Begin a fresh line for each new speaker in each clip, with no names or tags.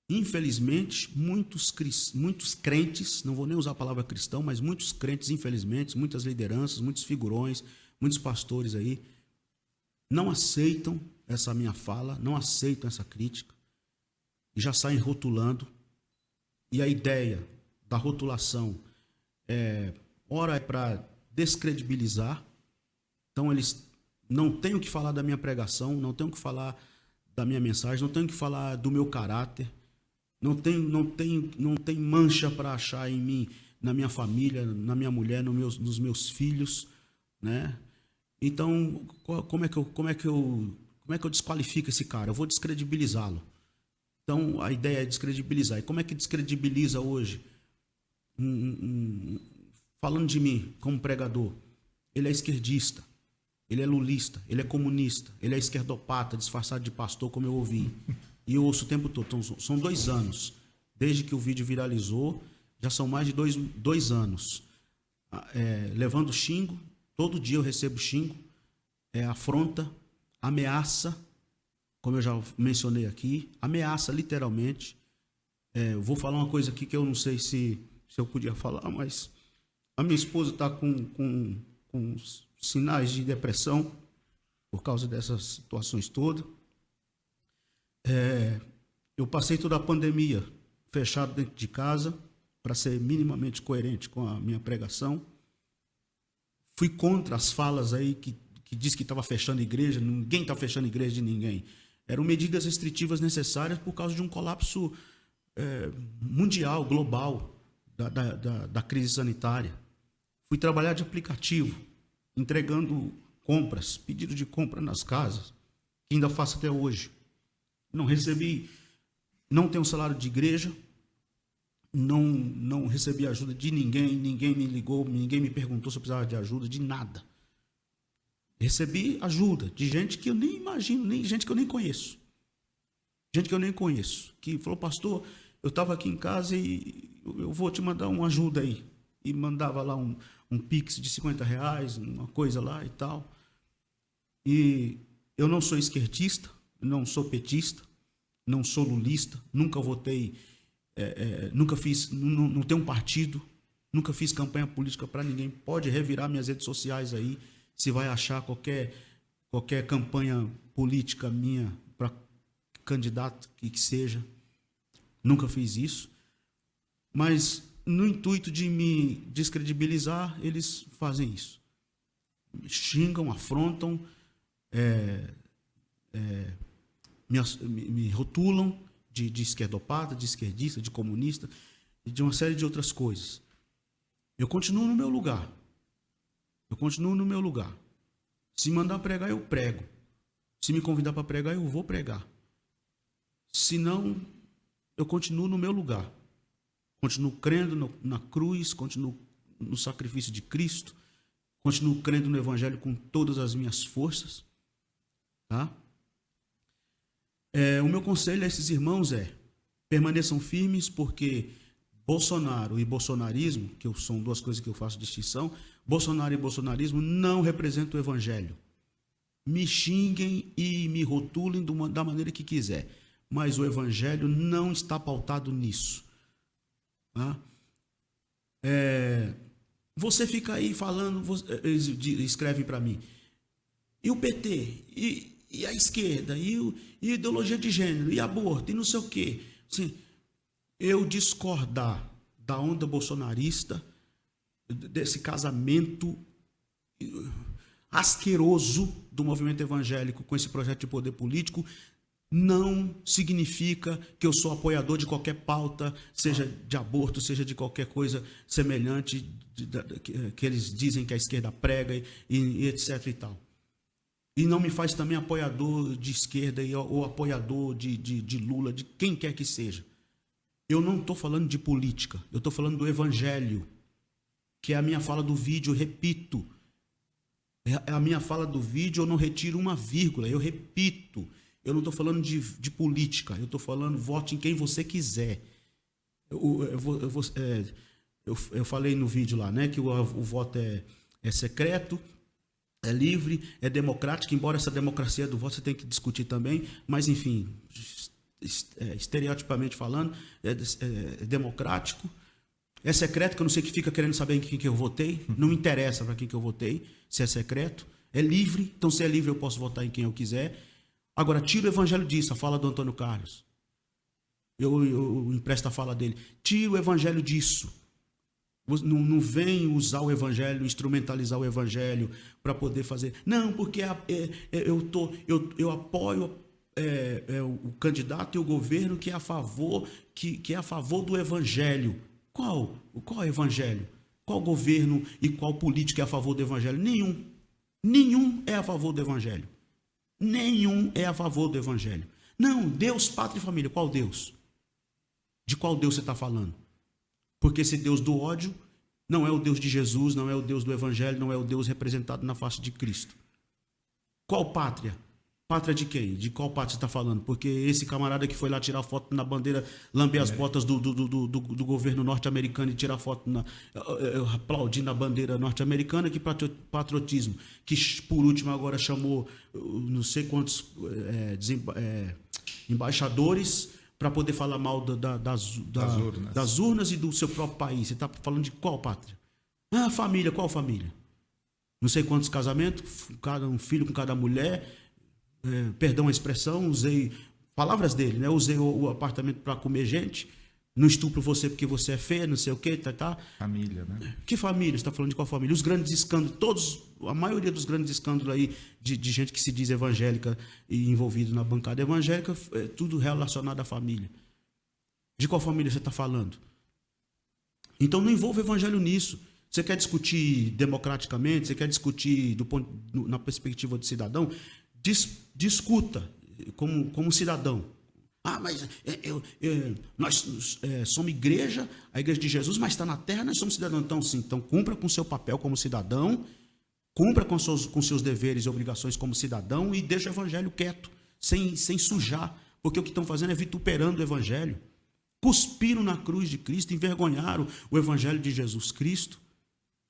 Infelizmente, muitos crentes, não vou nem usar a palavra cristão, mas muitos crentes, infelizmente, muitas lideranças, muitos figurões, muitos pastores aí, não aceitam essa minha fala, não aceitam essa crítica, e já saem rotulando. E a ideia da rotulação ora é para descredibilizar, então eles não têm o que falar da minha pregação, não têm o que falar da minha mensagem, não têm o que falar do meu caráter, não tem mancha para achar em mim, na minha família, na minha mulher, nos meus filhos, né? Então, como é que eu desqualifico esse cara? Eu vou descredibilizá-lo. Então, a ideia é descredibilizar. E como é que descredibiliza hoje? Falando de mim como pregador, ele é esquerdista, ele é lulista, ele é comunista, ele é esquerdopata, disfarçado de pastor, como eu ouvi. E eu ouço o tempo todo. Então, são 2 anos. Desde que o vídeo viralizou, já são mais de dois anos. Levando xingo, todo dia eu recebo xingo, afronta, ameaça, como eu já mencionei aqui, ameaça literalmente. Eu vou falar uma coisa aqui que eu não sei se eu podia falar, mas a minha esposa está com sinais de depressão por causa dessas situações todas. Eu passei toda a pandemia fechado dentro de casa para ser minimamente coerente com a minha pregação. Fui contra as falas aí que diz que estava fechando igreja. Ninguém está fechando igreja de ninguém. Eram medidas restritivas necessárias por causa de um colapso mundial, global, da crise sanitária. Fui trabalhar de aplicativo, entregando compras, pedido de compra nas casas, que ainda faço até hoje. Não recebi, não tenho salário de igreja, não recebi ajuda de ninguém me ligou, ninguém me perguntou se eu precisava de ajuda, de nada. Recebi ajuda de gente que eu nem imagino, gente que eu nem conheço. Gente que eu nem conheço, que falou: pastor, eu estava aqui em casa e eu vou te mandar uma ajuda aí. E mandava lá um pix de R$50, uma coisa lá e tal. E eu não sou esquerdista, não sou petista, não sou lulista, nunca votei, nunca fiz, não tenho um partido, nunca fiz campanha política para ninguém. Pode revirar minhas redes sociais aí, se vai achar qualquer campanha política minha para candidato que seja. Nunca fiz isso. Mas no intuito de me descredibilizar, eles fazem isso. Me xingam, afrontam, me rotulam de esquerdopata, de esquerdista, de comunista e de uma série de outras coisas. Eu continuo no meu lugar. Se mandar pregar, eu prego. Se me convidar para pregar, eu vou pregar. Se não, eu continuo no meu lugar. Continuo crendo na cruz, continuo no sacrifício de Cristo, continuo crendo no Evangelho com todas as minhas forças. Tá? O meu conselho a esses irmãos permaneçam firmes, porque Bolsonaro e bolsonarismo, que são 2 coisas que eu faço distinção, Bolsonaro e bolsonarismo não representam o Evangelho. Me xinguem e me rotulem da maneira que quiser, mas o Evangelho não está pautado nisso. Tá? Você fica aí falando, eles escrevem para mim, e o PT, e a esquerda, e ideologia de gênero, e aborto, e não sei o quê. Assim, eu discordar da onda bolsonarista, desse casamento asqueroso do movimento evangélico com esse projeto de poder político, não significa que eu sou apoiador de qualquer pauta, seja de aborto, seja de qualquer coisa semelhante que eles dizem que a esquerda prega e etc. e tal. E não me faz também apoiador de esquerda ou apoiador de Lula, de quem quer que seja. Eu não estou falando de política, eu estou falando do Evangelho, que é a minha fala do vídeo, eu repito. É a minha fala do vídeo, eu não retiro uma vírgula, eu repito. Eu não estou falando de política, eu estou falando vote em quem você quiser. Eu falei no vídeo lá, né, que o voto é secreto, é livre, é democrático, embora essa democracia do voto você tem que discutir também, mas enfim, estereotipamente falando, é democrático. É secreto, que eu não sei que fica querendo saber em quem que eu votei. Não me interessa para quem que eu votei, se é secreto. É livre, então se é livre eu posso votar em quem eu quiser. Agora, tira o evangelho disso, a fala do Antônio Carlos. Eu empresto a fala dele. Tira o evangelho disso. Não vem usar o evangelho, instrumentalizar o evangelho para poder fazer. Não, porque eu apoio o candidato e o governo que é a favor, que é a favor do evangelho. Qual evangelho? Qual governo e qual político é a favor do evangelho? Nenhum. Nenhum é a favor do evangelho. Nenhum é a favor do evangelho. Não, Deus, pátria e família. Qual Deus? De qual Deus você está falando? Porque esse Deus do ódio não é o Deus de Jesus, não é o Deus do evangelho, não é o Deus representado na face de Cristo. Qual pátria? Pátria de quem? De qual pátria você está falando? Porque esse camarada que foi lá tirar foto na bandeira, lamber as botas do governo norte-americano e tirar foto aplaudindo a bandeira norte-americana, que patriotismo. Que por último agora chamou não sei quantos embaixadores para poder falar mal das urnas e do seu próprio país. Você está falando de qual pátria? Ah, família, qual família? Não sei quantos casamentos, um filho com cada mulher. Perdão a expressão, usei palavras dele, né? Usei o apartamento para comer gente, não estupro você porque você é feia, não sei o que, tá.
Família, né?
Que família? Você está falando de qual família? Os grandes escândalos, a maioria dos grandes escândalos aí de gente que se diz evangélica e envolvido na bancada evangélica, é tudo relacionado à família. De qual família você está falando? Então não envolva o evangelho nisso. Você quer discutir democraticamente, você quer discutir na perspectiva do cidadão, discuta como cidadão. Ah, mas nós somos igreja, a igreja de Jesus, mas está na terra, nós somos cidadãos. Então, sim, então cumpra com o seu papel como cidadão, cumpra com seus deveres e obrigações como cidadão e deixa o evangelho quieto, sem sujar, porque o que estão fazendo é vituperando o evangelho. Cuspiram na cruz de Cristo, envergonharam o evangelho de Jesus Cristo.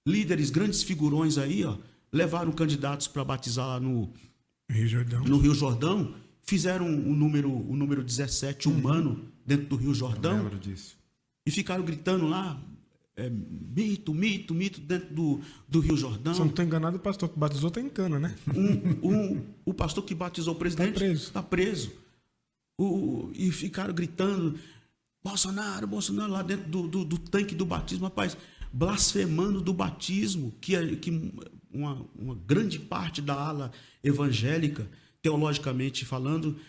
Líderes, grandes figurões aí, levaram candidatos para batizar lá no Rio Jordão, fizeram o número 17 humano dentro do Rio Jordão.
Eu lembro disso.
E ficaram gritando lá, mito, mito, mito, dentro do Rio Jordão.
Se eu não estou enganado, o pastor que batizou está em cana, né?
O pastor que batizou o presidente está preso. E ficaram gritando, Bolsonaro, lá dentro do tanque do batismo, rapaz, blasfemando do batismo, que uma grande parte da ala evangélica, teologicamente falando,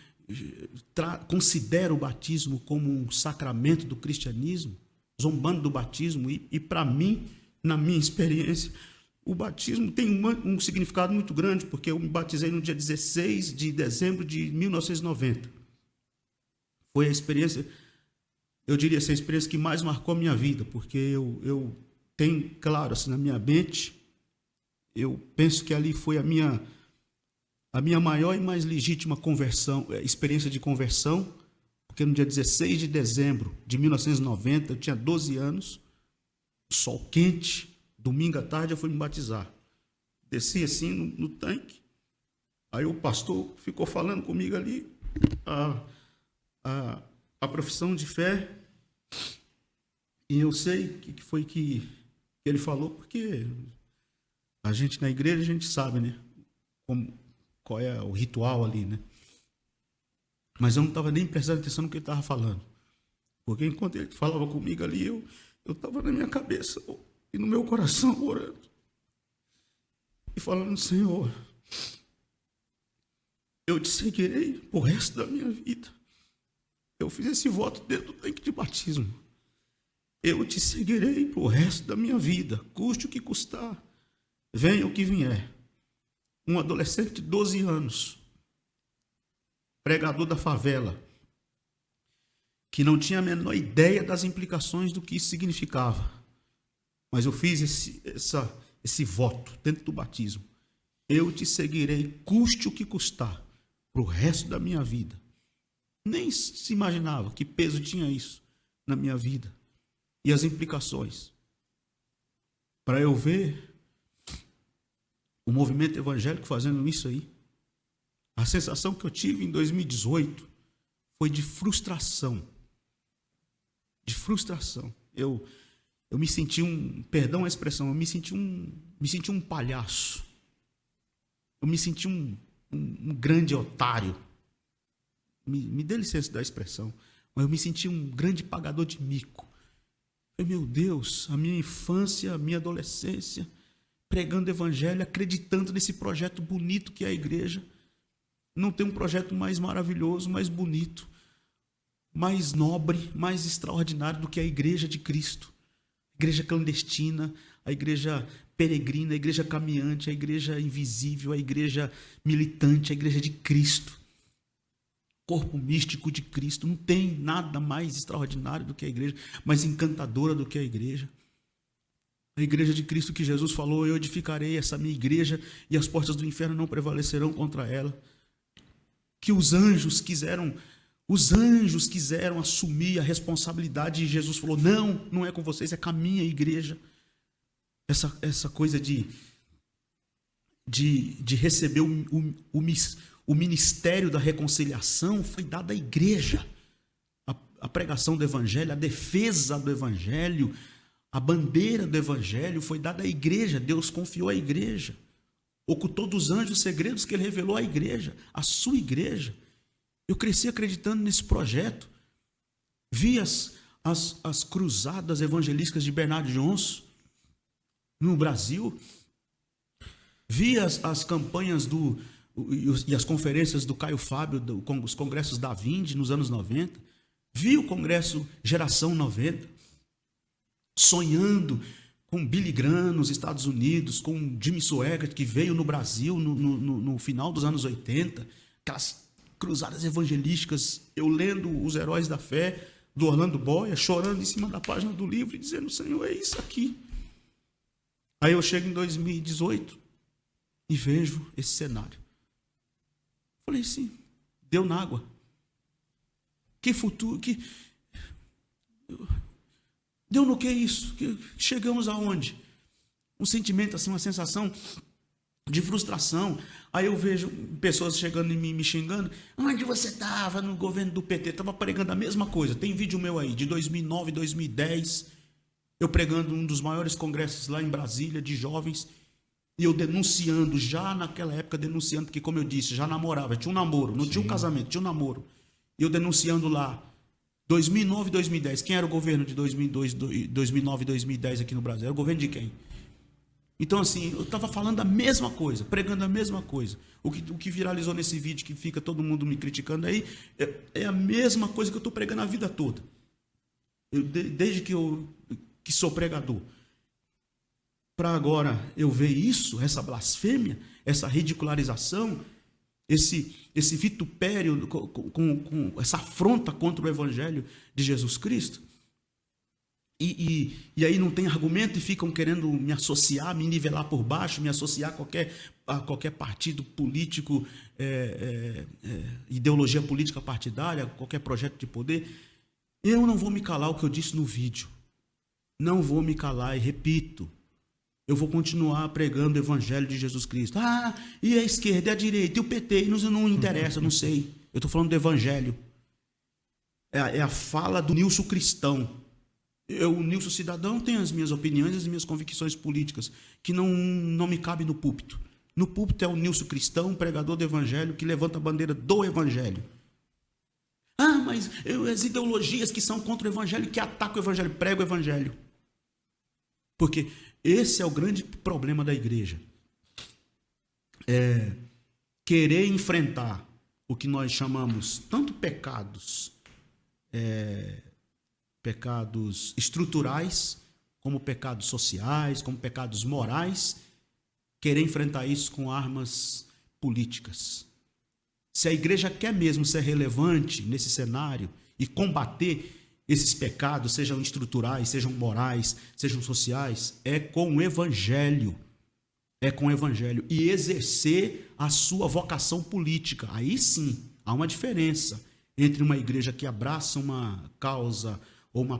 considera o batismo como um sacramento do cristianismo, zombando do batismo, e para mim, na minha experiência, o batismo tem um significado muito grande, porque eu me batizei no dia 16 de dezembro de 1990. Foi a experiência, eu diria, essa experiência que mais marcou a minha vida, porque eu tenho, claro, assim, na minha mente, eu penso que ali foi a minha maior e mais legítima experiência de conversão, porque no dia 16 de dezembro de 1990, eu tinha 12 anos, sol quente, domingo à tarde eu fui me batizar. Desci assim no tanque, aí o pastor ficou falando comigo ali, a profissão de fé, e eu sei o que foi que ele falou, porque a gente na igreja, a gente sabe, né, qual é o ritual ali, né? Mas eu não estava nem prestando atenção no que ele estava falando. Porque enquanto ele falava comigo ali, eu estava na minha cabeça e no meu coração orando. E falando, Senhor, eu te seguirei pro resto da minha vida. Eu fiz esse voto dentro do tanque de batismo. Eu te seguirei pro resto da minha vida, custe o que custar, venha o que vier. Um adolescente de 12 anos, pregador da favela, que não tinha a menor ideia das implicações do que isso significava. Mas eu fiz esse voto dentro do batismo. Eu te seguirei, custe o que custar, para o resto da minha vida. Nem se imaginava que peso tinha isso na minha vida. E as implicações. Para eu ver o movimento evangélico fazendo isso aí. A sensação que eu tive em 2018 foi de frustração. De frustração. Eu me senti perdão a expressão, eu me senti um palhaço. Eu me senti um grande otário. Me dê licença da expressão, mas eu me senti um grande pagador de mico. Meu Deus, a minha infância, a minha adolescência, pregando o evangelho, acreditando nesse projeto bonito que é a igreja. Não tem um projeto mais maravilhoso, mais bonito, mais nobre, mais extraordinário do que a igreja de Cristo. A igreja clandestina, a igreja peregrina, a igreja caminhante, a igreja invisível, a igreja militante, a igreja de Cristo. Corpo místico de Cristo. Não tem nada mais extraordinário do que a igreja, mais encantadora do que a igreja. A igreja de Cristo que Jesus falou: eu edificarei essa minha igreja e as portas do inferno não prevalecerão contra ela. Que os anjos quiseram assumir a responsabilidade, e Jesus falou: não é com vocês, é com a minha igreja. Essa coisa de receber o ministério da reconciliação foi dado à igreja. A pregação do evangelho, a defesa do evangelho, a bandeira do evangelho foi dada à igreja. Deus confiou à igreja. Ocultou dos anjos os segredos que ele revelou à igreja, à sua igreja. Eu cresci acreditando nesse projeto. Vi as cruzadas evangelísticas de Bernard Johnson no Brasil. Vi as campanhas e as conferências do Caio Fábio, os congressos da Vinde nos anos 90. Vi o congresso Geração 90, sonhando com Billy Graham nos Estados Unidos, com Jimmy Swaggart, que veio no Brasil no final dos anos 80, aquelas cruzadas evangelísticas, eu lendo Os Heróis da Fé, do Orlando Boyer, chorando em cima da página do livro e dizendo: Senhor, é isso aqui. Aí eu chego em 2018 e vejo esse cenário. Falei assim, deu na água. Que futuro, deu no que isso? Chegamos aonde? Um sentimento assim, uma sensação de frustração. Aí eu vejo pessoas chegando em mim, me xingando: onde você estava no governo do PT? Estava pregando a mesma coisa. Tem vídeo meu aí, de 2009, 2010, eu pregando um dos maiores congressos lá em Brasília, de jovens, e eu denunciando, já naquela época denunciando, porque como eu disse, já namorava, tinha um namoro, não tinha um casamento, tinha um namoro. E eu denunciando lá, 2009 e 2010, quem era o governo de 2009 e 2010 aqui no Brasil? Era o governo de quem? Então, assim, eu estava falando a mesma coisa, pregando a mesma coisa. O que viralizou nesse vídeo, que fica todo mundo me criticando aí, é a mesma coisa que eu estou pregando a vida toda. Desde que sou pregador. Para agora eu ver isso, essa blasfêmia, essa ridicularização, esse vitupério, com essa afronta contra o evangelho de Jesus Cristo. E aí não tem argumento e ficam querendo me associar, me nivelar por baixo, me associar a qualquer partido político, ideologia política partidária, qualquer projeto de poder. Eu não vou me calar o que eu disse no vídeo. Não vou me calar e repito. Eu vou continuar pregando o evangelho de Jesus Cristo. E a esquerda, e a direita, e o PT, não interessa, não sei. Eu estou falando do evangelho. É a fala do Nilson cristão. O Nilson cidadão tem as minhas opiniões, as minhas convicções políticas, que não me cabe no púlpito. No púlpito é o Nilson cristão, pregador do evangelho, que levanta a bandeira do evangelho. Mas as ideologias que são contra o evangelho, que atacam o evangelho, pregam o evangelho. Porque esse é o grande problema da igreja. Querer enfrentar o que nós chamamos tanto pecados estruturais, como pecados sociais, como pecados morais, querer enfrentar isso com armas políticas. Se a igreja quer mesmo ser relevante nesse cenário e combater esses pecados, sejam estruturais, sejam morais, sejam sociais, é com o evangelho. É com o evangelho. E exercer a sua vocação política. Aí sim, há uma diferença entre uma igreja que abraça uma causa ou uma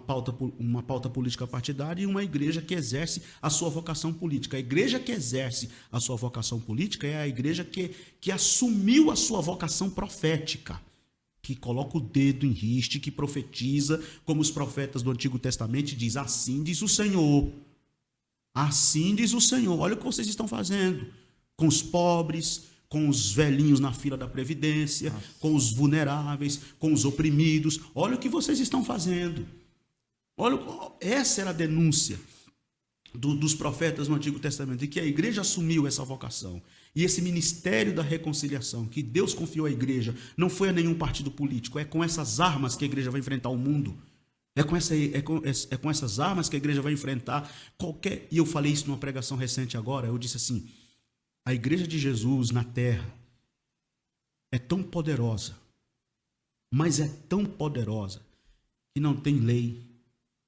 pauta política partidária e uma igreja que exerce a sua vocação política. A igreja que exerce a sua vocação política é a igreja que assumiu a sua vocação profética. que coloca o dedo em riste, que profetiza, como os profetas do Antigo Testamento diz, assim diz o Senhor. Assim diz o Senhor. Olha o que vocês estão fazendo com os pobres, com os velhinhos na fila da Previdência, com os vulneráveis, com os oprimidos. Olha o que vocês estão fazendo. Olha, essa era a denúncia dos profetas no Antigo Testamento, e que a igreja assumiu essa vocação. E esse ministério da reconciliação que Deus confiou à igreja não foi a nenhum partido político, é com essas armas que a igreja vai enfrentar o mundo. É com essas armas que a igreja vai enfrentar qualquer... E eu falei isso numa pregação recente agora, eu disse assim, a igreja de Jesus na terra é tão poderosa, mas é tão poderosa que não tem lei,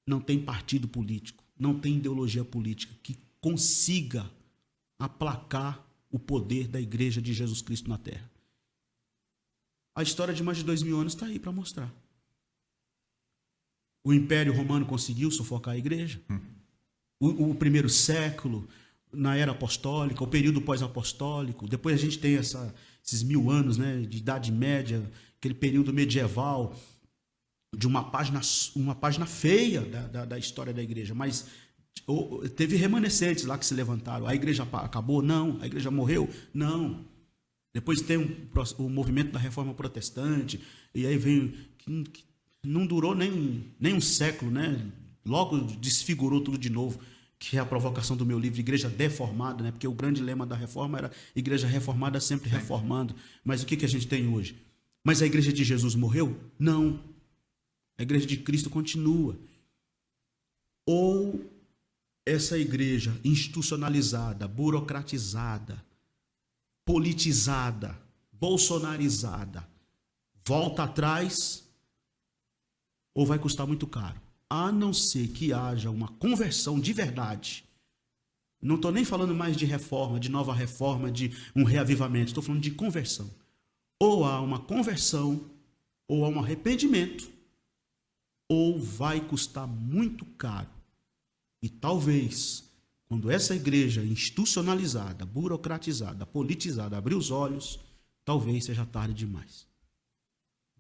não tem partido político, não tem ideologia política que consiga aplacar o poder da igreja de Jesus Cristo na terra. A história de mais de 2000 anos está aí para mostrar. O Império Romano conseguiu sufocar a igreja. O primeiro século, na era apostólica, o período pós-apostólico, depois a gente tem esses 1000 anos, né, de Idade Média, aquele período medieval, de uma página feia da história da igreja, mas teve remanescentes lá que se levantaram. A igreja acabou? Não. A igreja morreu? Não. Depois tem o movimento da Reforma Protestante, e aí veio... que não durou nem um século, né? Logo desfigurou tudo de novo, que é a provocação do meu livro, Igreja Deformada, né? Porque o grande lema da reforma era Igreja Reformada sempre reformando. Mas o que a gente tem hoje? Mas a igreja de Jesus morreu? Não. A igreja de Cristo continua. Ou essa igreja institucionalizada, burocratizada, politizada, bolsonarizada, volta atrás, ou vai custar muito caro. A não ser que haja uma conversão de verdade. Não estou nem falando mais de reforma, de nova reforma, de um reavivamento. Estou falando de conversão. Ou há uma conversão, ou há um arrependimento, ou vai custar muito caro. E talvez, quando essa igreja institucionalizada, burocratizada, politizada, abrir os olhos, talvez seja tarde demais.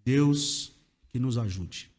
Deus que nos ajude.